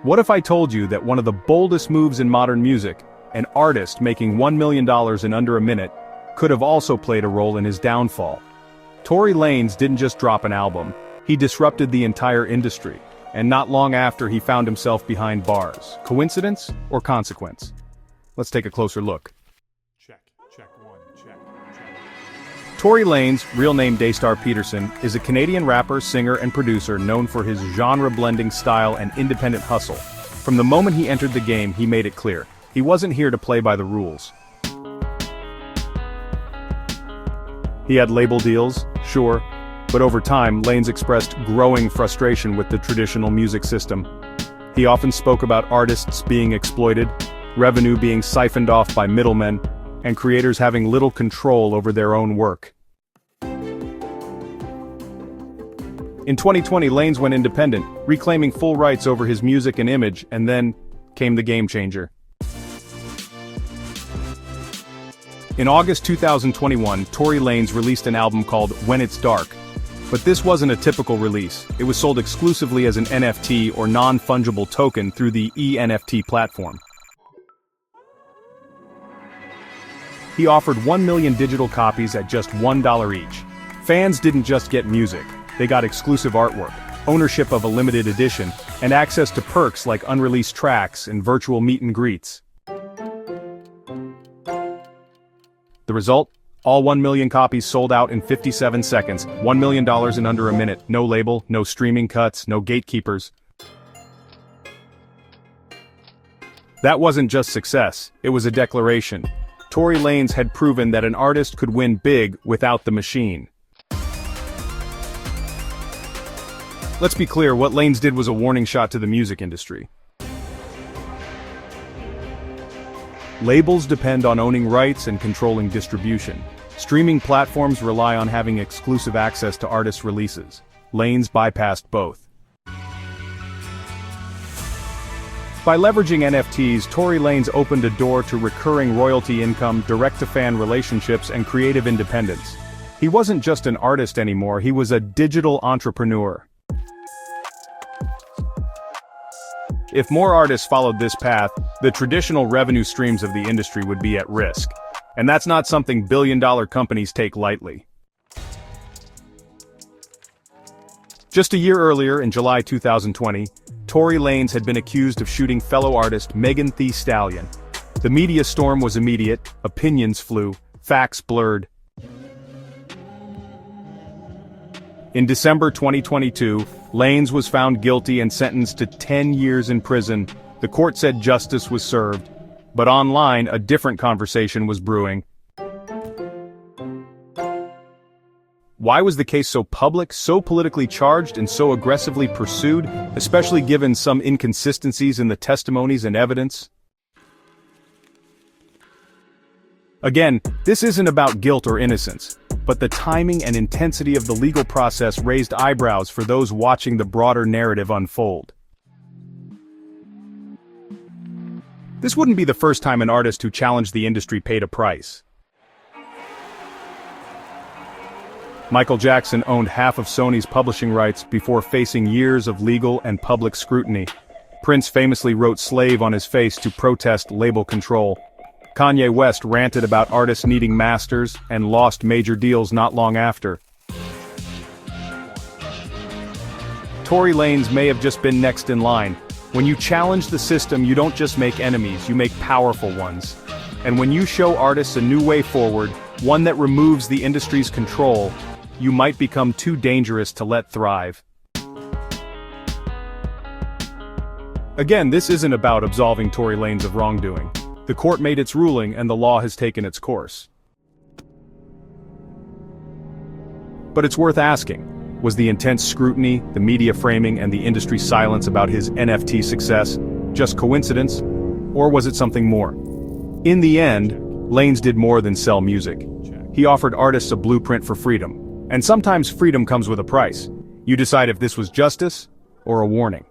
What if I told you that one of the boldest moves in modern music, an artist making $1 million in under a minute, could have also played a role in his downfall? Tory Lanez didn't just drop an album, he disrupted the entire industry, and not long after he found himself behind bars. Coincidence or consequence? Let's take a closer look. Tory Lanez, real name Daystar Peterson, is a Canadian rapper, singer, and producer known for his genre-blending style and independent hustle. From the moment he entered the game, he made it clear. He wasn't here to play by the rules. He had label deals, sure, but over time, Lanez expressed growing frustration with the traditional music system. He often spoke about artists being exploited, revenue being siphoned off by middlemen, and creators having little control over their own work. In 2020, Lanez went independent, reclaiming full rights over his music and image, and then came the game changer. In August 2021, Tory Lanez released an album called When It's Dark. But this wasn't a typical release. It was sold exclusively as an NFT or non-fungible token through the NFT platform. He offered 1 million digital copies at just $1 each. Fans didn't just get music, they got exclusive artwork, ownership of a limited edition, and access to perks like unreleased tracks and virtual meet and greets. The result? All 1 million copies sold out in 57 seconds, $1 million in under a minute, no label, no streaming cuts, no gatekeepers. That wasn't just success, it was a declaration. Tory Lanez had proven that an artist could win big without the machine. Let's be clear, what Lanez did was a warning shot to the music industry. Labels depend on owning rights and controlling distribution. Streaming platforms rely on having exclusive access to artists' releases. Lanez bypassed both. By leveraging NFTs, Tory Lanez opened a door to recurring royalty income, direct-to-fan relationships, and creative independence. He wasn't just an artist anymore, he was a digital entrepreneur. If more artists followed this path, the traditional revenue streams of the industry would be at risk. And that's not something billion-dollar companies take lightly. Just a year earlier, in July 2020, Tory Lanez had been accused of shooting fellow artist Megan Thee Stallion. The media storm was immediate, opinions flew, facts blurred. In December 2022, Lanez was found guilty and sentenced to 10 years in prison. The court said justice was served. But online, a different conversation was brewing. Why was the case so public, so politically charged, and so aggressively pursued, especially given some inconsistencies in the testimonies and evidence? Again, this isn't about guilt or innocence, but the timing and intensity of the legal process raised eyebrows for those watching the broader narrative unfold. This wouldn't be the first time an artist who challenged the industry paid a price. Michael Jackson owned half of Sony's publishing rights before facing years of legal and public scrutiny. Prince famously wrote "slave" on his face to protest label control. Kanye West ranted about artists needing masters and lost major deals not long after. Tory Lanez may have just been next in line. When you challenge the system, you don't just make enemies, you make powerful ones. And when you show artists a new way forward, one that removes the industry's control, you might become too dangerous to let thrive. Again, this isn't about absolving Tory Lanez of wrongdoing. The court made its ruling and the law has taken its course. But it's worth asking, was the intense scrutiny, the media framing, and the industry silence about his NFT success just coincidence, or was it something more? In the end, Lanez did more than sell music. He offered artists a blueprint for freedom. And sometimes freedom comes with a price. You decide if this was justice or a warning.